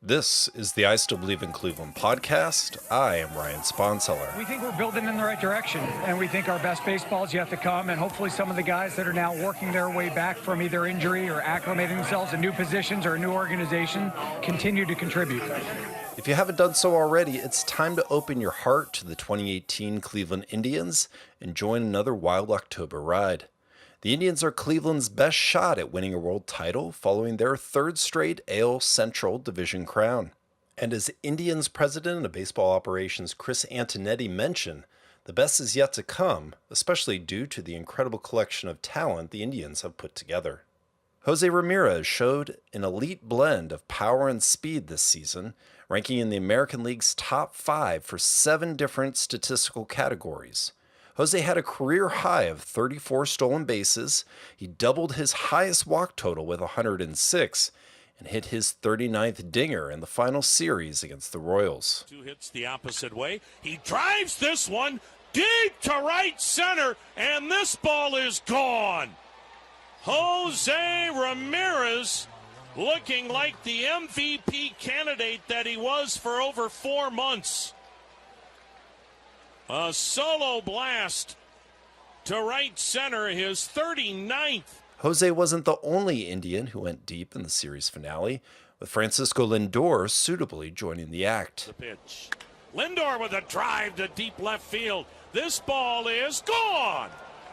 This is the I Still Believe in Cleveland podcast. I am Ryan Sponseller. We think we're building in the right direction, and we think our best baseball is yet to come, and hopefully some of the guys that are now working their way back from either injury or acclimating themselves in new positions or a new organization continue to contribute. If you haven't done so already, it's time to open your heart to the 2018 Cleveland Indians and join another wild October ride. The Indians are Cleveland's best shot at winning a world title following their third straight AL Central Division crown. And as Indians president of baseball operations Chris Antonetti mentioned, the best is yet to come, especially due to the incredible collection of talent the Indians have put together. Jose Ramirez showed an elite blend of power and speed this season, ranking in the American League's top 5 for 7 different statistical categories. Jose had a career high of 34 stolen bases, he doubled his highest walk total with 106, and hit his 39th dinger in the final series against the Royals. 2 hits the opposite way. He drives this one deep to right center, and this ball is gone. Jose Ramirez looking like the MVP candidate that he was for over 4 months. A solo blast to right center, his 39th. Jose wasn't the only Indian who went deep in the series finale, with Francisco Lindor suitably joining the act. The pitch. Lindor with a drive to deep left field. This ball is gone.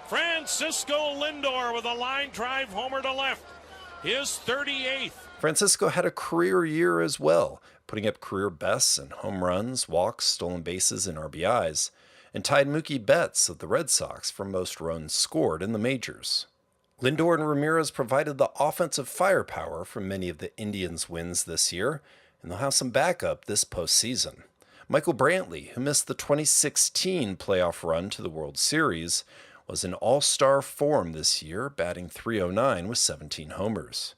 Francisco Lindor with a line drive homer to left, his 38th. Francisco had a career year as well, putting up career bests in home runs, walks, stolen bases, and RBIs, and tied Mookie Betts of the Red Sox for most runs scored in the majors. Lindor and Ramirez provided the offensive firepower for many of the Indians' wins this year, and they'll have some backup this postseason. Michael Brantley, who missed the 2016 playoff run to the World Series, was in all-star form this year, batting .309 with 17 homers.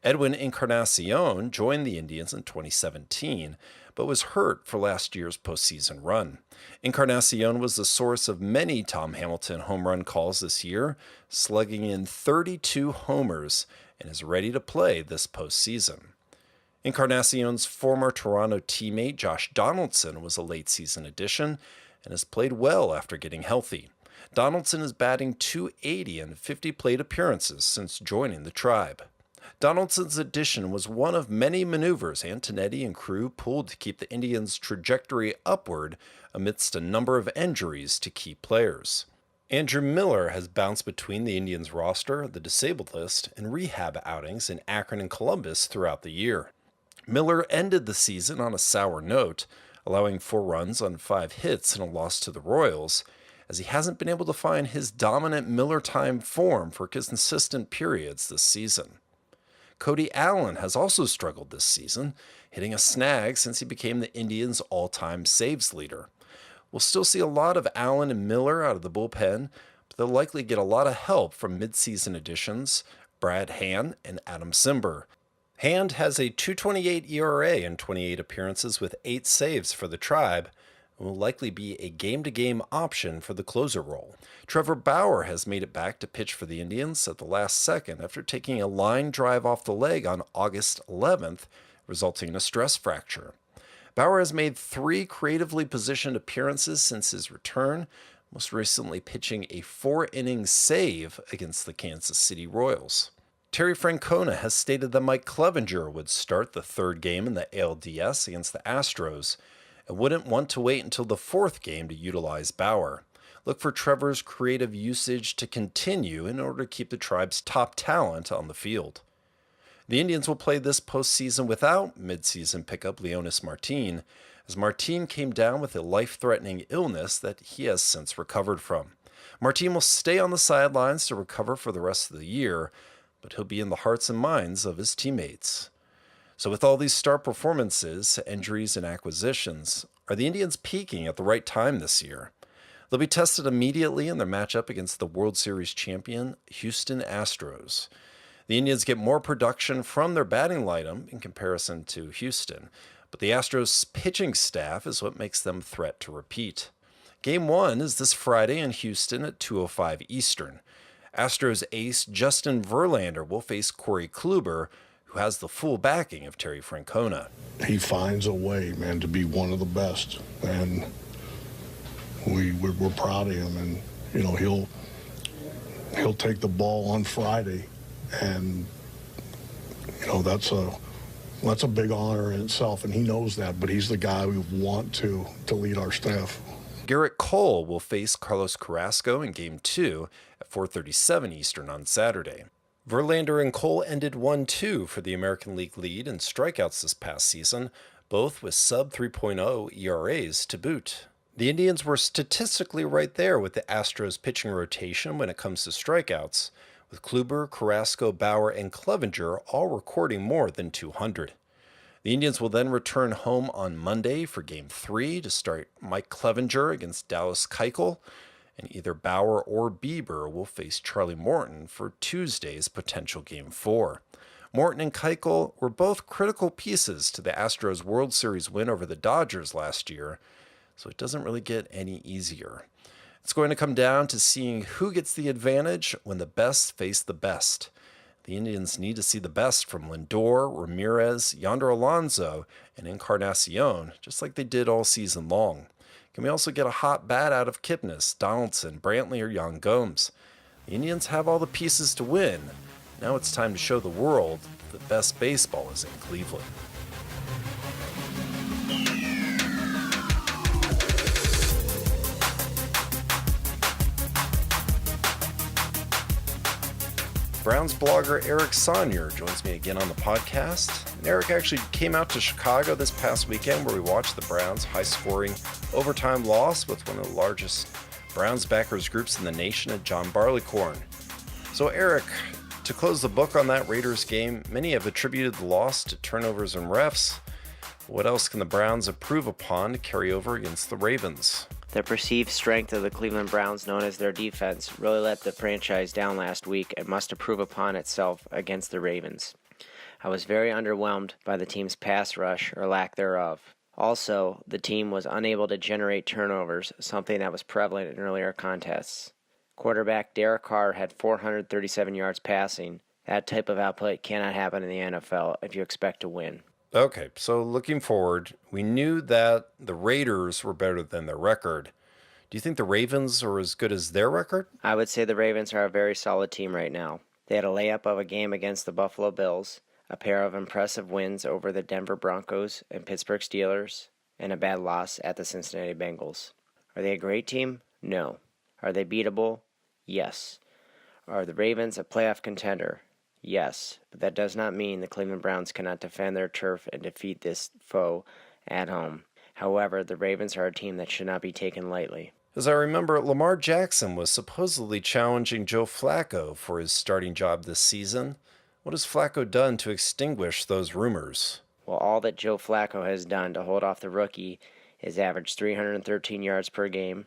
Edwin Encarnacion joined the Indians in 2017, but was hurt for last year's postseason run. Encarnacion was the source of many Tom Hamilton home run calls this year, slugging in 32 homers, and is ready to play this postseason. Encarnacion's former Toronto teammate Josh Donaldson was a late-season addition and has played well after getting healthy. Donaldson is batting .280 in 50 plate appearances since joining the Tribe. Donaldson's addition was one of many maneuvers Antonetti and crew pulled to keep the Indians' trajectory upward amidst a number of injuries to key players. Andrew Miller has bounced between the Indians' roster, the disabled list, and rehab outings in Akron and Columbus throughout the year. Miller ended the season on a sour note, allowing 4 runs on 5 hits and a loss to the Royals, as he hasn't been able to find his dominant Miller-time form for consistent periods this season. Cody Allen has also struggled this season, hitting a snag since he became the Indians' all-time saves leader. We'll still see a lot of Allen and Miller out of the bullpen, but they'll likely get a lot of help from mid-season additions Brad Hand and Adam Cimber. Hand has a .228 ERA in 28 appearances with 8 saves for the Tribe, and will likely be a game-to-game option for the closer role. Trevor Bauer has made it back to pitch for the Indians at the last second after taking a line drive off the leg on August 11th, resulting in a stress fracture. Bauer has made 3 creatively positioned appearances since his return, most recently pitching a 4-inning save against the Kansas City Royals. Terry Francona has stated that Mike Clevenger would start the 3rd game in the ALDS against the Astros, and wouldn't want to wait until the 4th game to utilize Bauer. Look for Trevor's creative usage to continue in order to keep the Tribe's top talent on the field. The Indians will play this postseason without mid-season pickup Leonis Martin, as Martin came down with a life-threatening illness that he has since recovered from. Martin will stay on the sidelines to recover for the rest of the year, but he'll be in the hearts and minds of his teammates. So with all these star performances, injuries, and acquisitions, are the Indians peaking at the right time this year? They'll be tested immediately in their matchup against the World Series champion Houston Astros. The Indians get more production from their batting lineup in comparison to Houston, but the Astros' pitching staff is what makes them a threat to repeat. Game 1 is this Friday in Houston at 2:05 Eastern. Astros ace Justin Verlander will face Corey Kluber, who has the full backing of Terry Francona. He finds a way, man, to be one of the best, and we're proud of him. And you know, he'll take the ball on Friday, and you know that's a big honor in itself, and he knows that. But he's the guy we want to lead our staff. Garrett Cole will face Carlos Carrasco in Game 2 at 4:37 Eastern on Saturday. Verlander and Cole ended 1-2 for the American League lead in strikeouts this past season, both with sub 3.0 ERAs to boot. The Indians were statistically right there with the Astros pitching rotation when it comes to strikeouts, with Kluber, Carrasco, Bauer, and Clevenger all recording more than 200. The Indians will then return home on Monday for Game 3 to start Mike Clevenger against Dallas Keuchel, and either Bauer or Bieber will face Charlie Morton for Tuesday's potential Game 4. Morton and Keuchel were both critical pieces to the Astros World Series win over the Dodgers last year, so it doesn't really get any easier. It's going to come down to seeing who gets the advantage when the best face the best. The Indians need to see the best from Lindor, Ramirez, Yonder Alonso, and Encarnacion, just like they did all season long. Can we also get a hot bat out of Kipnis, Donaldson, Brantley, or Yan Gomes? The Indians have all the pieces to win. Now it's time to show the world that the best baseball is in Cleveland. Browns blogger Eric Saunier joins me again on the podcast. And Eric actually came out to Chicago this past weekend where we watched the Browns' high-scoring overtime loss with one of the largest Browns backers groups in the nation at John Barleycorn. So Eric, to close the book on that Raiders game, many have attributed the loss to turnovers and refs. What else can the Browns improve upon to carry over against the Ravens? The perceived strength of the Cleveland Browns, known as their defense, really let the franchise down last week and must improve upon itself against the Ravens. I was very underwhelmed by the team's pass rush, or lack thereof. Also, the team was unable to generate turnovers, something that was prevalent in earlier contests. Quarterback Derek Carr had 437 yards passing. That type of output cannot happen in the NFL if you expect to win. Okay, so looking forward, we knew that the Raiders were better than their record. Do you think the Ravens are as good as their record? I would say the Ravens are a very solid team right now. They had a layup of a game against the Buffalo Bills, a pair of impressive wins over the Denver Broncos and Pittsburgh Steelers, and a bad loss at the Cincinnati Bengals. Are they a great team? No. Are they beatable? Yes. Are the Ravens a playoff contender? Yes, but that does not mean the Cleveland Browns cannot defend their turf and defeat this foe at home. However, the Ravens are a team that should not be taken lightly. As I remember, Lamar Jackson was supposedly challenging Joe Flacco for his starting job this season. What has Flacco done to extinguish those rumors? Well, all that Joe Flacco has done to hold off the rookie is average 313 yards per game,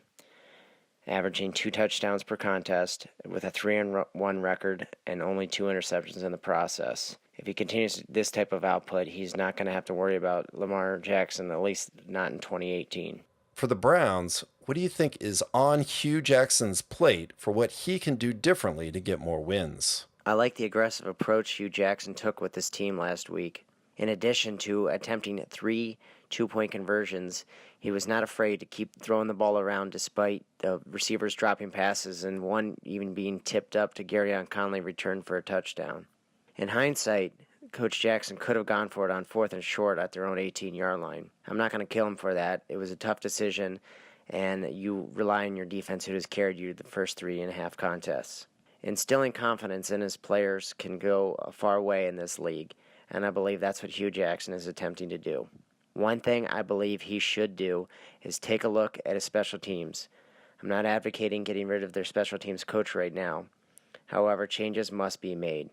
averaging 2 touchdowns per contest, with a 3-1 record and only 2 interceptions in the process. If he continues this type of output, he's not going to have to worry about Lamar Jackson, at least not in 2018. For the Browns, what do you think is on Hugh Jackson's plate for what he can do differently to get more wins? I like the aggressive approach Hugh Jackson took with this team last week. In addition to attempting 3 two-point conversions, he was not afraid to keep throwing the ball around despite the receivers dropping passes and one even being tipped up to Garyon Conley return for a touchdown. In hindsight, Coach Jackson could have gone for it on 4th and short at their own 18-yard line. I'm not going to kill him for that. It was a tough decision, and you rely on your defense who has carried you the first 3.5 contests. Instilling confidence in his players can go a far way in this league, and I believe that's what Hugh Jackson is attempting to do. One thing I believe he should do is take a look at his special teams. I'm not advocating getting rid of their special teams coach right now. However, changes must be made.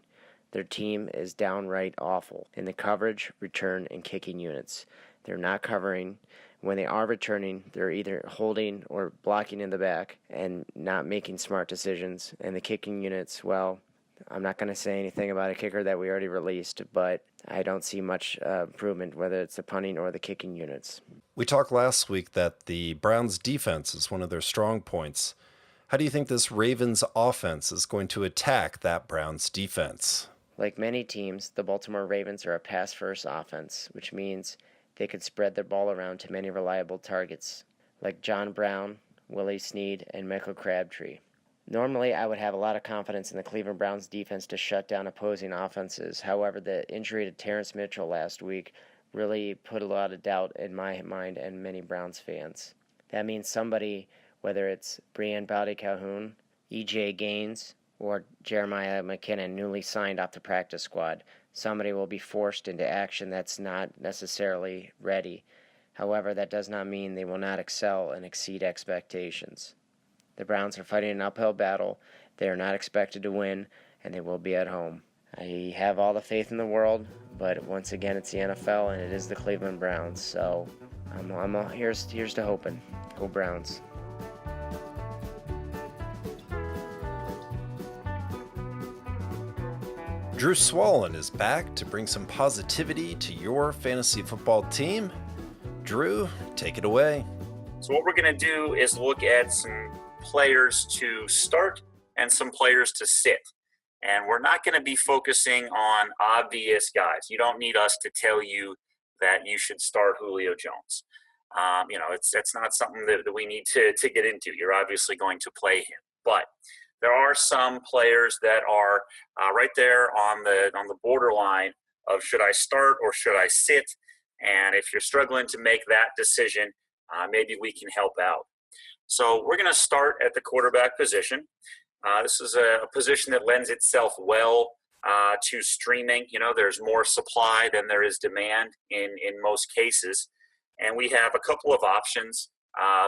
Their team is downright awful in the coverage, return, and kicking units. They're not covering. When they are returning, they're either holding or blocking in the back and not making smart decisions. And the kicking units, well, I'm not going to say anything about a kicker that we already released, but I don't see much improvement, whether it's the punting or the kicking units. We talked last week that the Browns' defense is one of their strong points. How do you think this Ravens offense is going to attack that Browns defense? Like many teams, the Baltimore Ravens are a pass-first offense, which means they could spread the ball around to many reliable targets, like John Brown, Willie Snead, and Michael Crabtree. Normally, I would have a lot of confidence in the Cleveland Browns defense to shut down opposing offenses. However, the injury to Terrence Mitchell last week really put a lot of doubt in my mind and many Browns fans. That means somebody, whether it's Breon Bowdy Calhoun, E.J. Gaines, or Jeremiah McKinnon, newly signed off the practice squad, somebody will be forced into action that's not necessarily ready. However, that does not mean they will not excel and exceed expectations. The Browns are fighting an uphill battle. They are not expected to win, and they will be at home. I have all the faith in the world, but once again, it's the NFL, and it is the Cleveland Browns. So, here's to hoping. Go Browns. Drew Swallen is back to bring some positivity to your fantasy football team. Drew, take it away. So what we're going to do is look at some players to start and some players to sit. And we're not going to be focusing on obvious guys. You don't need us to tell you that you should start Julio Jones. It's not something that we need to get into. You're obviously going to play him. But there are some players that are right there on the borderline of should I start or should I sit? And if you're struggling to make that decision, maybe we can help out. So we're going to start at the quarterback position. This is a position that lends itself well to streaming. There's more supply than there is demand in most cases. And we have a couple of options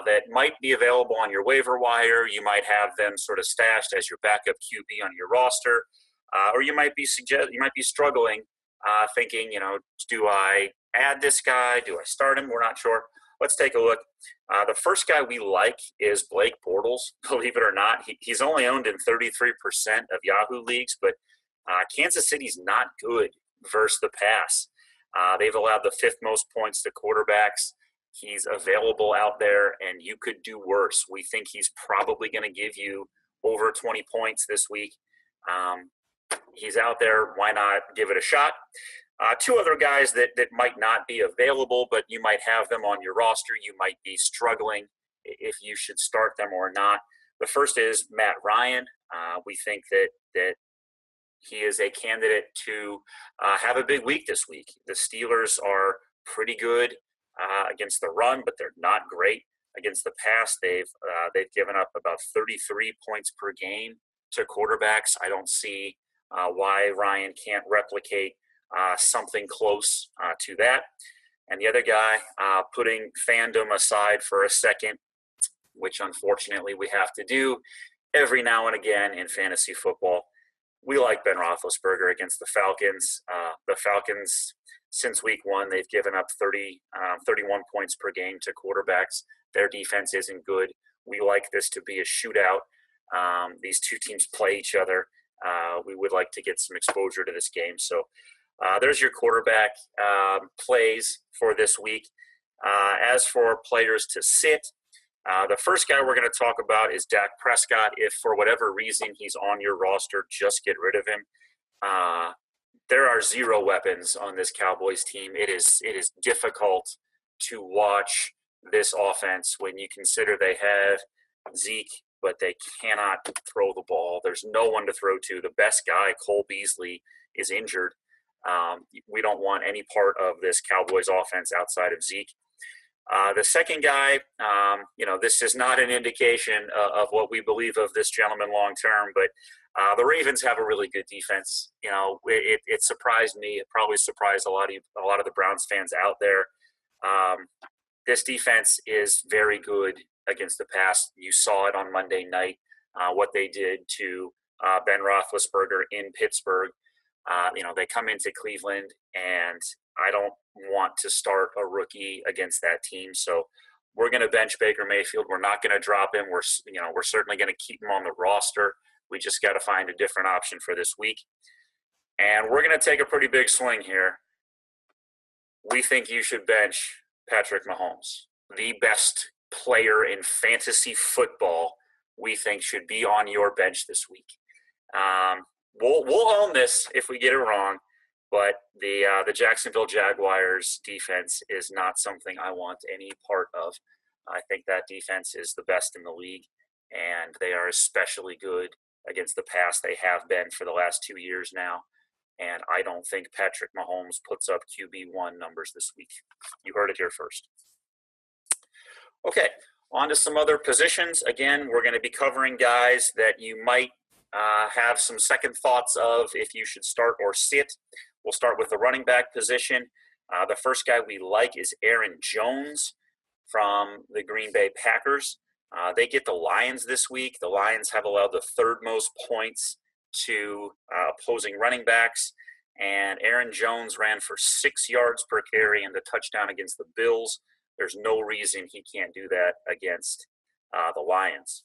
that might be available on your waiver wire. You might have them sort of stashed as your backup QB on your roster. Or you might be struggling thinking, do I add this guy? Do I start him? We're not sure. Let's take a look. The first guy we like is Blake Bortles. Believe it or not, he's only owned in 33% of Yahoo leagues, but Kansas City's not good versus the pass. They've allowed the fifth most points to quarterbacks. He's available out there, and you could do worse. We think he's probably going to give you over 20 points this week. He's out there. Why not give it a shot? Two other guys that might not be available, but you might have them on your roster. You might be struggling if you should start them or not. The first is Matt Ryan. We think that he is a candidate to have a big week this week. The Steelers are pretty good against the run, but they're not great against the pass. They've given up about 33 points per game to quarterbacks. I don't see why Ryan can't replicate something close to that. And the other guy, putting fandom aside for a second, which unfortunately we have to do every now and again in fantasy football, we like Ben Roethlisberger against the Falcons. The Falcons, since week one, they've given up 31 points per game to quarterbacks. Their defense isn't good. We like this to be a shootout. These two teams play each other. We would like to get some exposure to this game. So there's your quarterback plays for this week. As for players to sit, the first guy we're going to talk about is Dak Prescott. If for whatever reason he's on your roster, just get rid of him. There are zero weapons on this Cowboys team. It is difficult to watch this offense when you consider they have Zeke, but they cannot throw the ball. There's no one to throw to. The best guy, Cole Beasley, is injured. We don't want any part of this Cowboys offense outside of Zeke. The second guy, this is not an indication of what we believe of this gentleman long term, but the Ravens have a really good defense. It surprised me. It probably surprised a lot of the Browns fans out there. This defense is very good against the pass. You saw it on Monday night, what they did to Ben Roethlisberger in Pittsburgh. They come into Cleveland, and I don't want to start a rookie against that team. So we're going to bench Baker Mayfield. We're not going to drop him. We're certainly going to keep him on the roster. We just got to find a different option for this week. And we're going to take a pretty big swing here. We think you should bench Patrick Mahomes, the best player in fantasy football. We think should be on your bench this week. we'll own this if we get it wrong. But the Jacksonville Jaguars defense is not something I want any part of. I think that defense is the best in the league, and they are especially good against the pass. They have been for the last 2 years now, and I don't think Patrick Mahomes puts up QB1 numbers this week. You heard it here first. Okay, on to some other positions. Again, we're going to be covering guys that you might have some second thoughts of if you should start or sit. We'll start with the running back position. The first guy we like is Aaron Jones from the Green Bay Packers. They get the Lions this week. The Lions have allowed the third most points to opposing running backs, and Aaron Jones ran for 6 yards per carry and a touchdown against the Bills. There's no reason he can't do that against the Lions.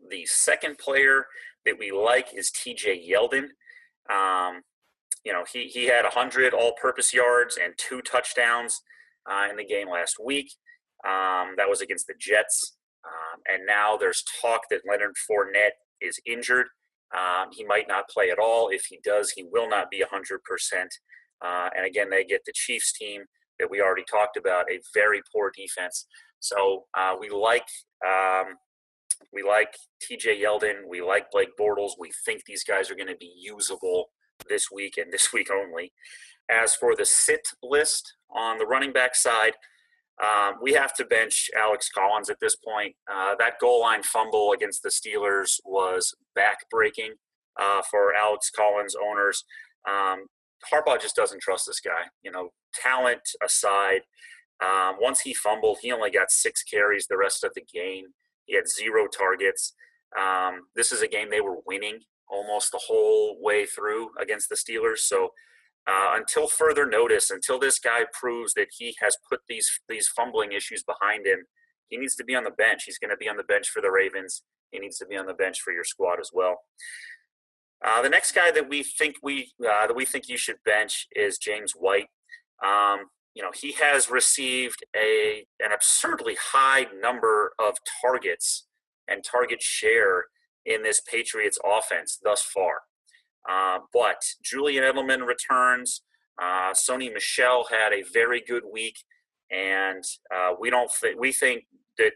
The second player that we like is TJ Yeldon. He had 100 all-purpose yards and 2 touchdowns in the game last week. That was against the Jets. And now there's talk that Leonard Fournette is injured. He might not play at all. If he does, he will not be 100%. And again, they get the Chiefs team that we already talked about, a very poor defense. So we like TJ Yeldon. We like Blake Bortles. We think these guys are going to be usable this week and this week only. As for the sit list on the running back side, we have to bench Alex Collins at this point. That goal line fumble against the Steelers was back-breaking for Alex Collins owners. Harbaugh just doesn't trust this guy. Talent aside, once he fumbled, he only got 6 carries the rest of the game. He had 0 targets. This is a game they were winning almost the whole way through against the Steelers. So until further notice, until this guy proves that he has put these fumbling issues behind him, he needs to be on the bench. He's going to be on the bench for the Ravens. He needs to be on the bench for your squad as well. The next guy that we think you should bench is James White. He has received an absurdly high number of targets and target share in this Patriots offense thus far. But Julian Edelman returns. Sony Michel had a very good week, and we think that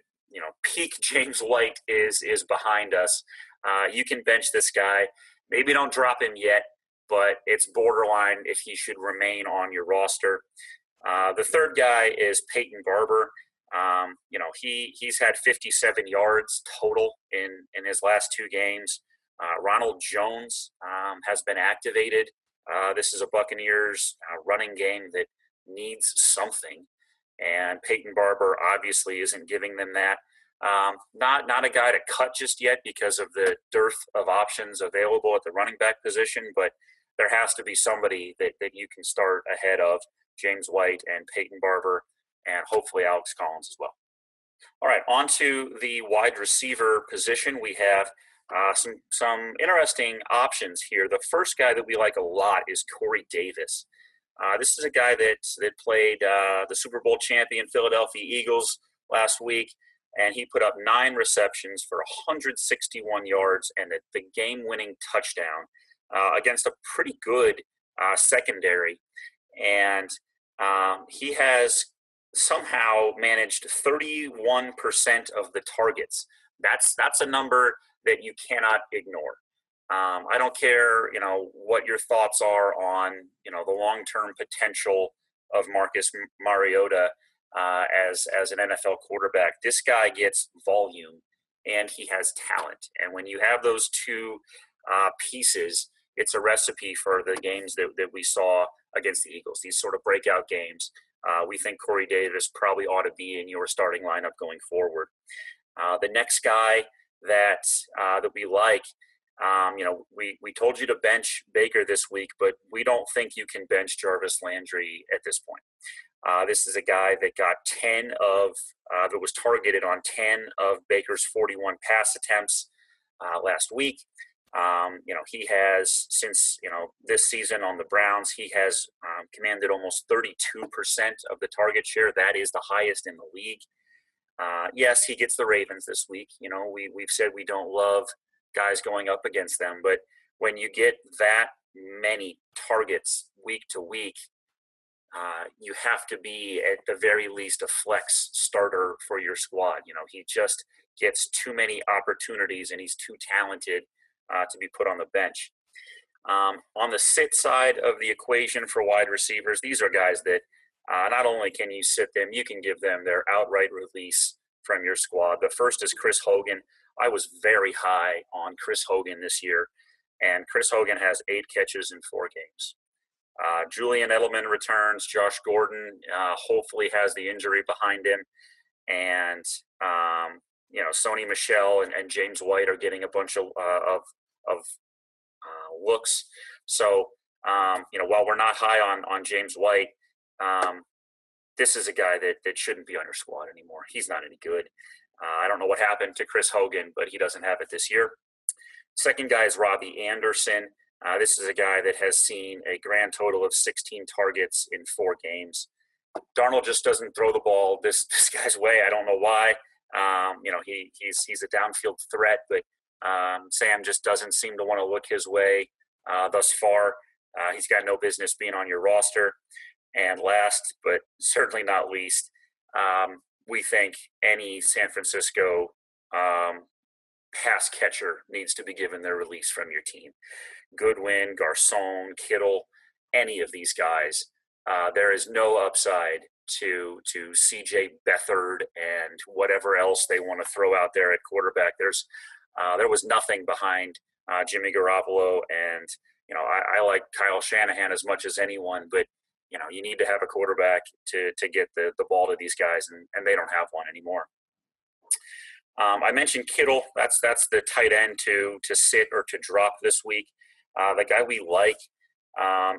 peak James White is behind us. You can bench this guy. Maybe don't drop him yet, but it's borderline if he should remain on your roster. The third guy is Peyton Barber. He's had 57 yards total in his last 2 games. Ronald Jones has been activated. This is a Buccaneers running game that needs something, and Peyton Barber obviously isn't giving them that. Not a guy to cut just yet because of the dearth of options available at the running back position, but there has to be somebody that you can start ahead of James White and Peyton Barber and hopefully Alex Collins as well. All right, on to the wide receiver position. We have some interesting options here. The first guy that we like a lot is Corey Davis. This is a guy that played the Super Bowl champion Philadelphia Eagles last week, and he put up 9 receptions for 161 yards and the game-winning touchdown against a pretty good secondary. And he has somehow managed 31% of the targets. That's a number that you cannot ignore. I don't care, what your thoughts are on, the long-term potential of Marcus Mariota as an NFL quarterback. This guy gets volume and he has talent. And when you have those 2 pieces, it's a recipe for the games that we saw against the Eagles, these sort of breakout games. We think Corey Davis probably ought to be in your starting lineup going forward. The next guy that we like, we told you to bench Baker this week, but we don't think you can bench Jarvis Landry at this point. This is a guy that got that was targeted on 10 of Baker's 41 pass attempts last week. He has, since, this season on the Browns, he has commanded almost 32% of the target share. That is the highest in the league. Yes, he gets the Ravens this week. We've said we don't love guys going up against them, but when you get that many targets week to week, you have to be at the very least a flex starter for your squad. He just gets too many opportunities, and he's too talented to be put on the bench. On the sit side of the equation for wide receivers, these are guys that not only can you sit them, you can give them their outright release from your squad. The first is Chris Hogan. I was very high on Chris Hogan this year, and Chris Hogan has 8 catches in 4 games. Julian Edelman returns. Josh Gordon hopefully has the injury behind him. And, Sony Michel and James White are getting a bunch of looks. So, while we're not high on James White, this is a guy that shouldn't be on your squad anymore. He's not any good. I don't know what happened to Chris Hogan, but he doesn't have it this year. Second guy is Robbie Anderson. This is a guy that has seen a grand total of 16 targets in 4 games. Darnold just doesn't throw the ball this guy's way. I don't know why. He's a downfield threat, but Sam just doesn't seem to want to look his way thus far. He's got no business being on your roster. And last, but certainly not least, we think any San Francisco pass catcher needs to be given their release from your team. Goodwin, Garcon, Kittle, any of these guys. There is no upside to C.J. Beathard and whatever else they want to throw out there at quarterback. There was nothing behind Jimmy Garoppolo, and I like Kyle Shanahan as much as anyone, but you need to have a quarterback to get the ball to these guys, and they don't have one anymore. I mentioned Kittle. That's the tight end to sit or to drop this week. The guy we like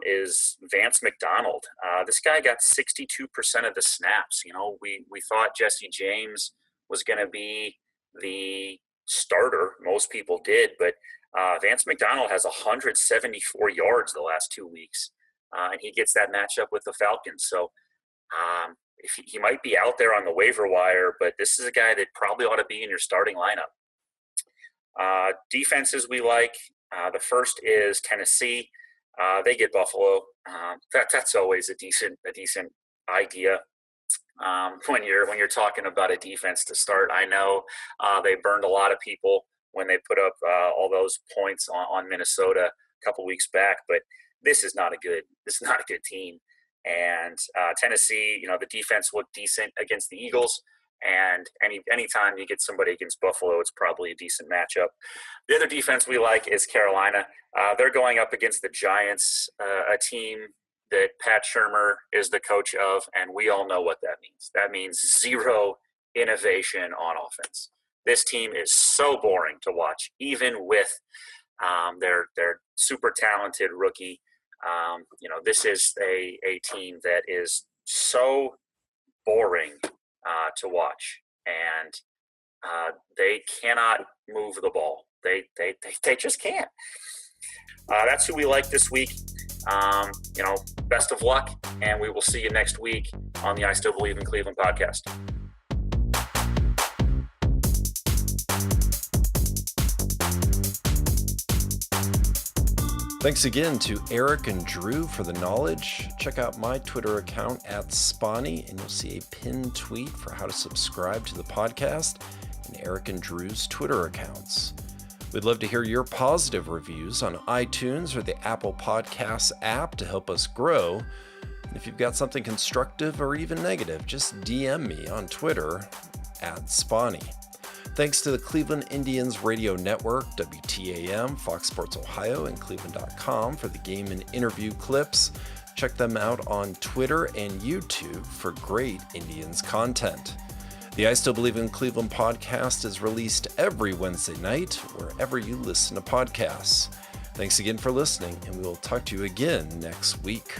is Vance McDonald. This guy got 62% of the snaps. We thought Jesse James was going to be the starter. Most people did, but Vance McDonald has 174 yards the last 2 weeks, and he gets that matchup with the Falcons. So if he might be out there on the waiver wire, but this is a guy that probably ought to be in your starting lineup. Defenses we like. The first is Tennessee. They get Buffalo. That's always a decent idea. When you're talking about a defense to start. I know they burned a lot of people when they put up all those points on Minnesota a couple weeks back, but this is not a good team. And Tennessee, the defense looked decent against the Eagles. And anytime you get somebody against Buffalo, it's probably a decent matchup. The other defense we like is Carolina. They're going up against the Giants, a team that Pat Shurmur is the coach of, and we all know what that means. That means zero innovation on offense. This team is so boring to watch, even with their super talented rookie. This is a team that is so boring to watch, and they cannot move the ball. They just can't. That's who we like this week. Best of luck, and we will see you next week on the I Still Believe in Cleveland podcast. Thanks again to Eric and Drew for the knowledge. Check out my Twitter account @Spawny, and you'll see a pinned tweet for how to subscribe to the podcast and Eric and Drew's Twitter accounts. We'd love to hear your positive reviews on iTunes or the Apple Podcasts app to help us grow. And if you've got something constructive or even negative, just DM me on Twitter @Spawny. Thanks to the Cleveland Indians Radio Network, WTAM, Fox Sports Ohio, and Cleveland.com for the game and interview clips. Check them out on Twitter and YouTube for great Indians content. The I Still Believe in Cleveland podcast is released every Wednesday night, wherever you listen to podcasts. Thanks again for listening, and we will talk to you again next week.